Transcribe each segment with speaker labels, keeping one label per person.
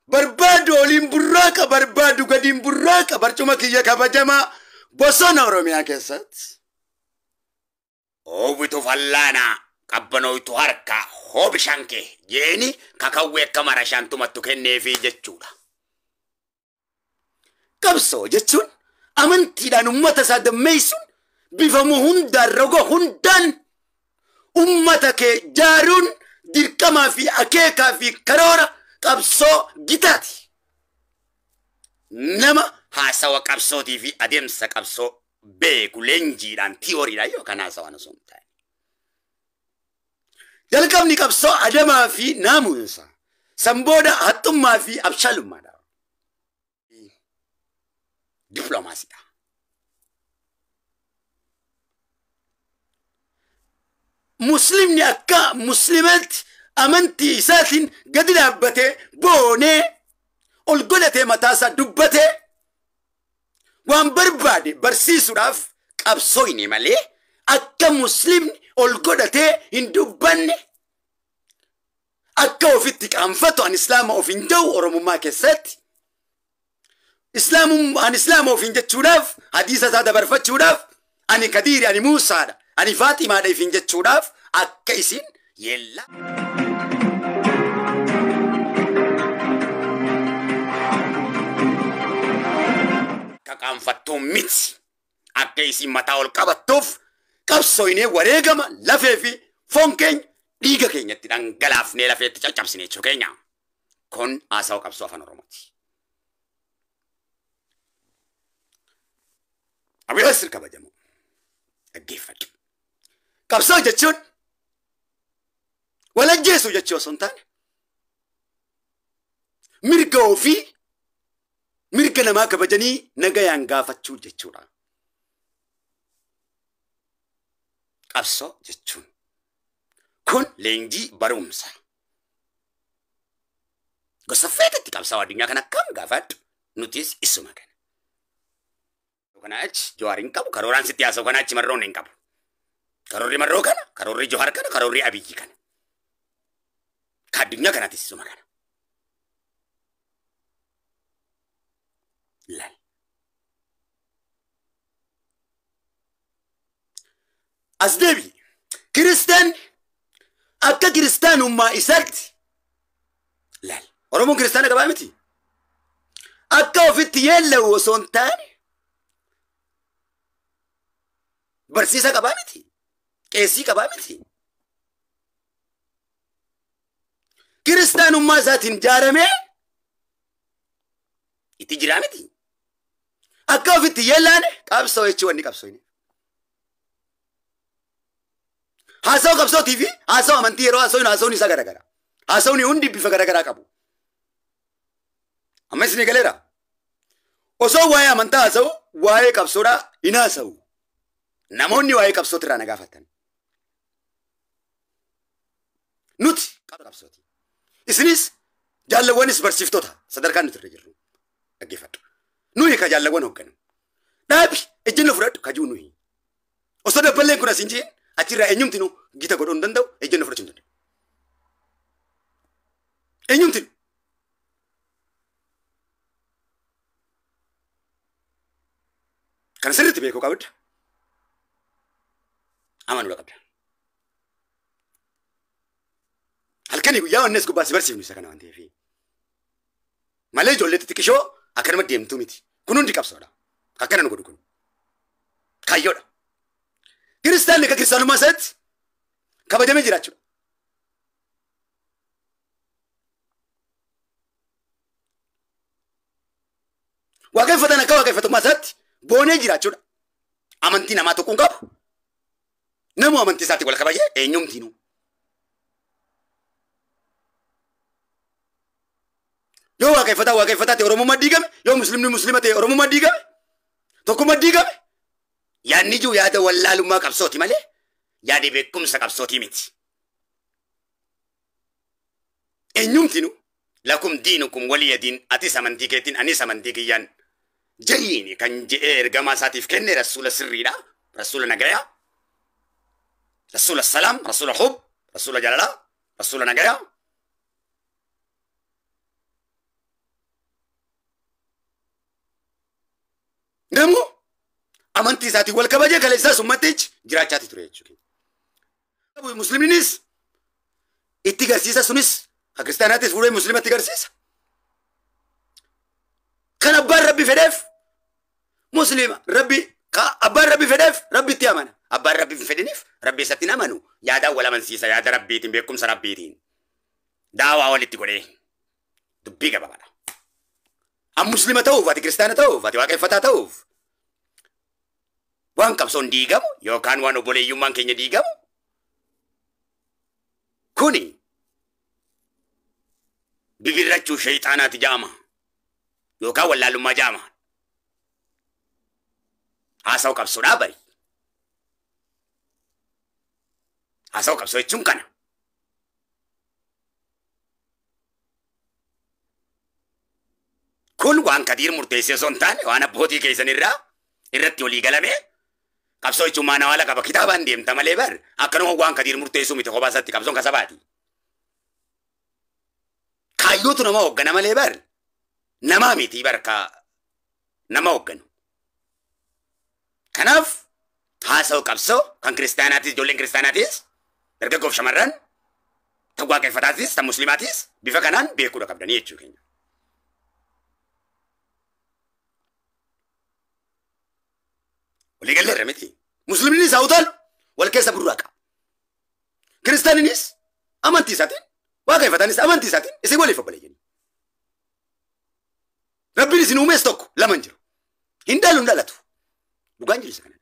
Speaker 1: بربادو أولين براكا بربادو قديم براكا برشما كي يكبجما بوسونا روميا كيسات
Speaker 2: Obitu fallana qabbanoytu harka hobishanke jeeni kakawwe kamara shantumatu kenneefi jechuudha.
Speaker 1: Qabsoo jechuun amantiidhaan ummata isaa dammeessuun bifamu hundaan roga hundaan ummata kee jaaruun dirqamaa fi akeekaa fi karoora qabsoo gitaati.
Speaker 2: Nama haasawa qabsootii fi adeemsa qabsoo beeku leenjiidhaan tiyooriidhaan yookaan haasawaan osoo hin taane.
Speaker 1: Jalqabni qabsoo adamaa fi naamusa sanbooda haxxummaa fi abshaalummaadha.
Speaker 2: Diplomaasiidha.
Speaker 1: Muslimni akka muslimatti amantii isaatiin gadi dhaabbatee boonee ol godhatee mataasaa dubbatee waan barbaade barsiisuudhaaf qabsooyne malee akka muslimni ol godhatee hin dubbanne akka ofitti qaanfatu an islaama of hin ta'u oromummaa keessatti an islaama of hin jechuudhaaf hadiisa isaa dabarfachuudhaaf ani kadiiri ani muusaadha ani faatimaadha if hin jechuudhaaf akka isin
Speaker 2: Yella. Kaqaanfattuu miti akka isin mataa ol qabattuuf
Speaker 1: qabsooynee wareegama lafee fi foon keenya
Speaker 2: dhiiga keenyatti dhangalaafnee lafeetti caccabsine jechuu keenya. Kun haasawa qabsoo afaan Oromooti.
Speaker 1: Abiyyoon kabajamu dhaggeeffadhu. Qabsoo jechuun walajjeessu jechuu osoo hin taane mirga ofii mirga namaa kabajanii nagayaan gaafachuu jechuudha.
Speaker 2: Qabsoo jechuun kun leenjii barumsa. Gosa feetetti qabsaa addunyaa kana akkam gaafadhu nutis isuma kana. Kana achi Jawaariin qabu karooraan sitti haasa'u kana achi marroon hin qabu. Karoorri marroo kana karoorri Jawaar kana karoorri Abiyyi kana. Ka addunyaa kanattis isuma kana. Lal.
Speaker 1: As deebi kiristaan akka kiristaanummaa isaatti
Speaker 2: Lal.
Speaker 1: Oromoon kiristaana qabaa miti. Akka ofitti yeella'u osoo hin taane barsiisa qabaa miti. Qeesii qabaa miti. Kiristaanummaa isaatiin jaaramee
Speaker 2: Itti jiraa miti.
Speaker 1: akka ofitti yeellaane qabsoo jechuu wanni qabsooyne. Haasawa qabsootii fi haasawa amantii yeroo haasawni isaa garagara. Haasawni hundi bifa garagaraa qabu. Amma isin galeera. Osoo waa'ee amantaa haasa'u waa'ee qabsoodhaa hin haasa'u. Namoonni waa'ee qabsooti irraa na gaafatan. Nuti qabsooti. Isinis jaallawwanis barsiiftoota sadarkaan nuti irra jirru. Dhaggeeffadhu. Nuyi ka jaallawwan hoogganu. Dhaabi ejjenno fudhadhu ka jiru nuyi. Osoo dabballeen kun asiin jeen achirraa eenyumtinu gita godhuu hin danda'u ejjenno fudhachuu hin danda'u. Eenyumtinu. Kan sirriitti beekuu qabda.
Speaker 2: Amanuu qabda.
Speaker 1: Halkanii guyyaa wannees gubbaa si barsiifnu isa kana waan ta'eef. Malee ijoollee xixiqqishoo akkanuma deemtuu miti. Kun hundi qabsoodha. Akkana nu godhu kun. Kaayyoodha. Kiristaanni akka kiristaanummaa isaatti kabajamee jiraachuudha. Waaqeffatan akka waaqeffatummaa isaatti boonee jiraachuudha. Amantii namaa tokko hin qabu. Namu amantii isaatti wal kabajee eenyumtiinuu. Yoo waaqeffataa ta'e Oromummaa diigame, yoo muslimni muslima ta'e Oromummaa diigame, tokkummaa diigame.
Speaker 2: Yaadni jiru yaada wallaalummaa qabsooti malee yaada beekumsa qabsootii miti.
Speaker 1: Eenyumtiinuu.
Speaker 2: Lakum diinukum waliya diin atis amantii keetiin anis amantii kiyyaan jahiini kan je'ee ergamaa isaatiif kenne rasuula sirriidha. Rasuula nagayaa. Rasuula salaam, rasuula hub, rasuula jaalalaa, rasuula nagayaa.
Speaker 1: Namu amantii isaatii wal kabajee kaleessaa summatteechi jiraachaati ture jechuudha. Musliiminis itti garsiisa sunis ka kiristaanaatis fuudhee musliimatti garsiisa. Kan abbaan rabbi fedheef musliima rabbi ka abbaan rabbi fedheef rabbi itti amana. Abbaan rabbi fedhiniif rabbi isatti amanu yaadaan wal amansiisa yaada rabbiitiin beekumsa rabbiitiin. Daawaa walitti godhee dubbii gabaabadha. Am musliima ta'uuf ati kiristaana ta'uuf ati waaqeffataa ta'uuf waan qabsoon diigamu yookaan waan obboleeyyummaan keenya diigamu kuni bibirrachuu shayxaanaati jaama yookaan wallaalummaa jaama. Haasa'u qabsoodhaa bari. Haasa'u qabsoo jechuun kana. Kun waan Kadiir murteessee osoo hin taane waan abbootii keessan irratti walii galame qabsoo jechuun maana waala qaba kitaabaan deemta malee bar akkanuma waan Kadiir murteessuu miti kophaa isaatti qabsoon kasabaati. Kaayyootu nama hooggana malee bar namaa miti barka nama hoogganu. Kanaaf haasa'u qabsoo kan kiristaanaatis ijoolleen kiristaanaatis dargaggoof shamarran tan waaqeffataatis tan musliimaatis bifa kanaan beekuudha qabdanii jechuu keenya. Waliigallee irra miti. Musliiminis haa utaalu wal keessa burraaqa. Kiristaaninis amantii isaatiin waaqeffataanis amantii isaatiin isin waliif obboleeyyanii. Rabbiin isin uumees tokko lama hin jiru. Hin dhaalu hin dhalatu. Dhugaan jiru isa kana.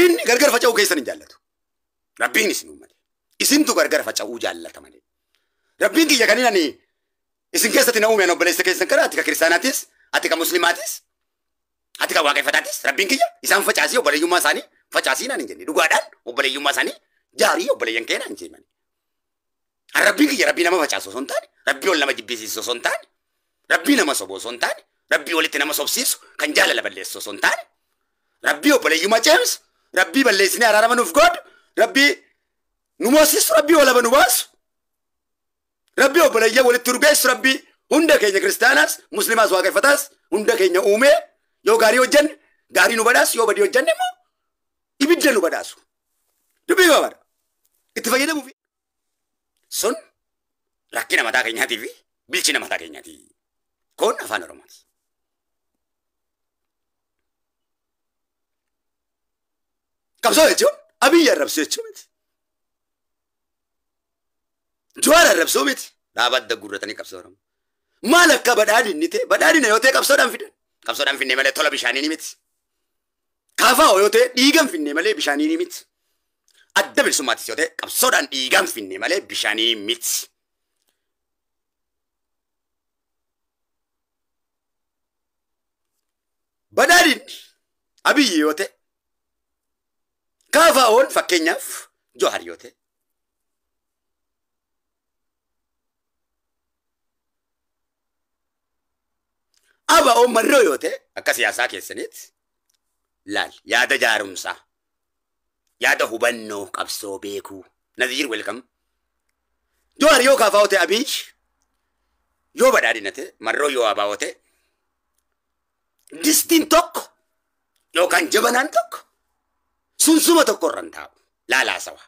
Speaker 1: Inni gargar faca'uu keessan hin jaallatu. Rabbiin isin uumate. Isintu gargar faca'uu jaallata malee. Rabbiin kiyya kaniin ani isin keessatti na uumeen obboleessa keessan kana ati ka kiristaanaatis ati ka muslimaatis ati ka waaqeffataatis rabbiin kiyya isaan facaasii obboleeyyummaa isaanii facaasii naan hin jenne dhugaadhaan obboleeyyummaa isaanii jaarii obboleeyyan kee naan hin jenne. Rabbiin kiyya rabbii nama facaasu osoo hin taane rabbii ol nama jibbisiisu osoo hin taane rabbii nama sobu osoo hin taane rabbii walitti nama sobsiisu kan jaalala balleessu osoo hin taane rabbii obboleeyyummaa ceemsu rabbii balleessinee araarama nuuf godhu rabbii nu moosisu rabbii walaba nu baasu rabbii obboleeyyan walitti urgeessu rabbii hunda keenya kiristaanaas muslimaas waaqeffataas hunda keenya uumee yoo gaarii hojjenne gaarii nu badhaasu yoo badii hojjenne immoo ibidda nu badhaasu dubbii babaadha itti fayyadamuufi sun rakkina mataa keenyaatii fi bilchina mataa keenyaatii kun afaan oromooti. Qabsoo jechuun abiyyi arrabsoo jechuun miti. Jawaar arrabsoo miti. Dhaabadda gurratanii qabsoo oromoo. Maal akka badhaadhinni ta'e badhaadhina yoo ta'e qabsoodhaan fidan. Qabsoodhaan finnee malee tola bishaanii miti. Kaafaa yoo ta'e dhiigaan finnee malee bishaanii miti. Adda bilisummaattis yoo ta'e qabsoodhaan dhiigaan finnee malee bishaanii miti. Badhaadhinni abiyyi yoo ta'e kaafaa oon fakkeenyaaf Jawaar yoo ta'e aba oon marroo yoo ta'e akka siyaasaa keessanitti laal yaada jaarumsaa yaada hubannoo qabsoo beekuu Naziir welcome. Jawaar yoo kaafaa yoo ta'e abiyyi yoo badhaadhina ta'e marroo yoo abaa yoo ta'e distiin tokko yookaan jabanaan tokko sunsuma tokko irraan taa'u laala haasawa.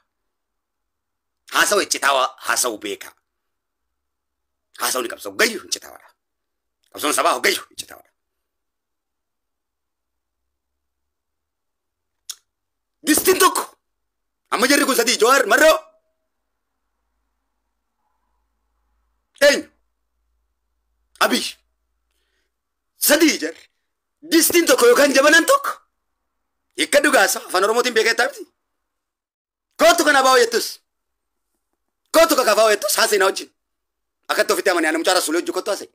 Speaker 1: Haasawa iccitaawaa haasawuu beeka. Haasawni qabsoo gayyu iccitaawaadha. Qabsoon sabaa gayyu iccitaawaadha. Distiin tokko amma jarri kun sadii Jawaar marroo eenyu abiyyi sadii jarri distiin tokko yookaan jabanaan tokko hiikka dhugaasa afaan oromootiin beekeettaa miti. Kootu kana baa'oo jettus kootu ka kaafaa jettus haasa'inaa wajjin akkatti ofitti amanii ana mucaa rasuulee hojii kottu haasa'e.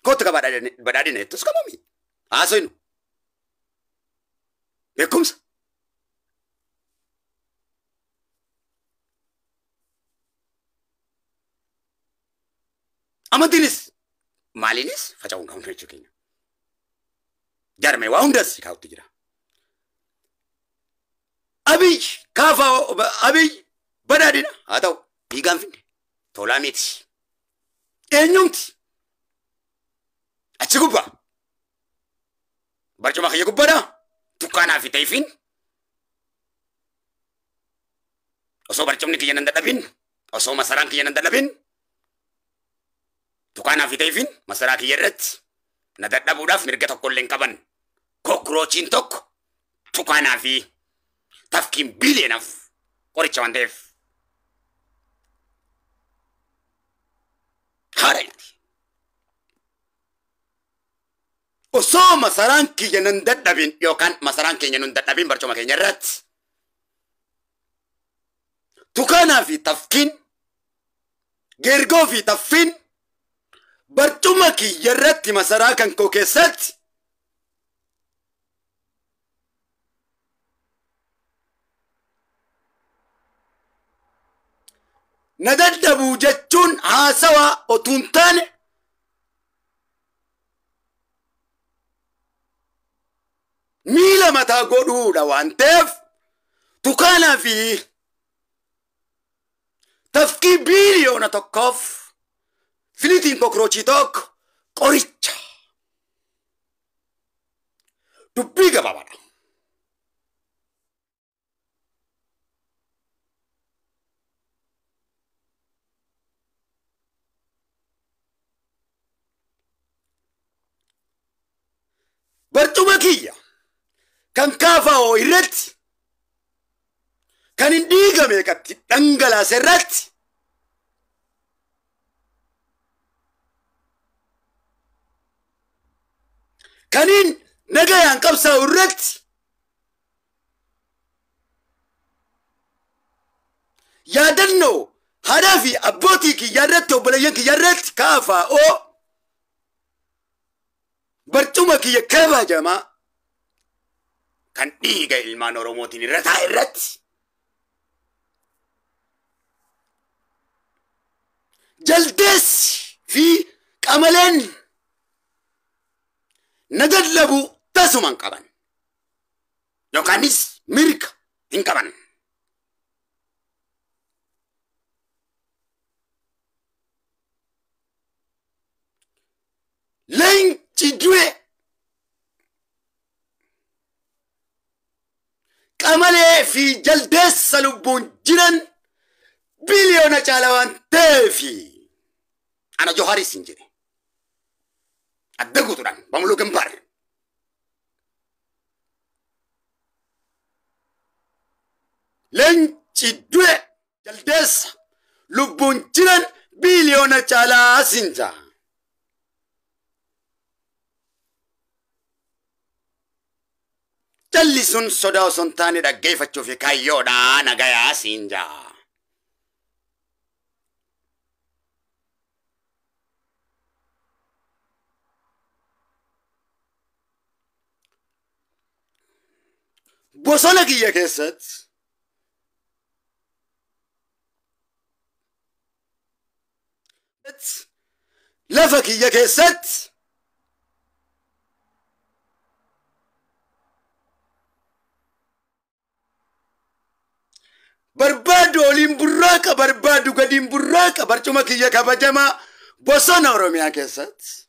Speaker 1: Kootu ka badhaadhina jettus kamami haasa'inu beekumsa. Amantiinis maaliinis faca'uun qabnu jechuu keenya. Jarmee waa hundas kaa'utti jira. Abiyyi kaafaa abiyyi badhaadhina haa ta'u dhiigaan finne tolaa miti. Eenyumti
Speaker 2: أتشكوبا برجو ما خيجو بنا تكانا في تيفين أصو برجو نكي ينن دلبين أصو مسران كي ينن دلبين تكانا في تيفين مسرا كي يرت ندلبو داف مرقة كل لنكبن كوكروچين توك تكانا في تفكين بيلينف قريتش وانديف هارينتي أصو مسران كي ينن دلبين يوكان مسران كي ينن دلبين برجو ما كي يرت تكانا في تفكين جيرغو في تفين برجو كي يرت مسرا كان كوكيسات نددبو جتون هاسوا وتونتان ميلا متا قدودا وانتف تكانا في تفكي بيليون تكوف فليتين كوكروچي توك قريتشا دبيغا بابا برتوما كيا كان كافاو إرت كان انديغا ميكاتي تنغلا سرت كانين نغايان قبسا ورت يادنو هدفي أبوتي كي يرت وبلين كي يرت كافاو برتوما كي يكابا جما كان ديغا إلمان روموتين رتا إرت جلدس في كاملين ندلبو تسمان كبان يوكانيس ميرك إن كبان لين تجوي كاملي في جلدس سلوبون جنن بليون جالوان تافي أنا جوهري سنجري أدقو تران بملو كمبار لن تدوي جلدس لبون جنن بليون جالا سنجا جلسون صدا سنتاني دا جيفة شوفي كايو دا نغايا سنجا بوسونا كيا كيست لفا كيا كيست بربادو لمبراكا بربادو قديم براكا برچوما كيا كبجما بوسونا روميا كيست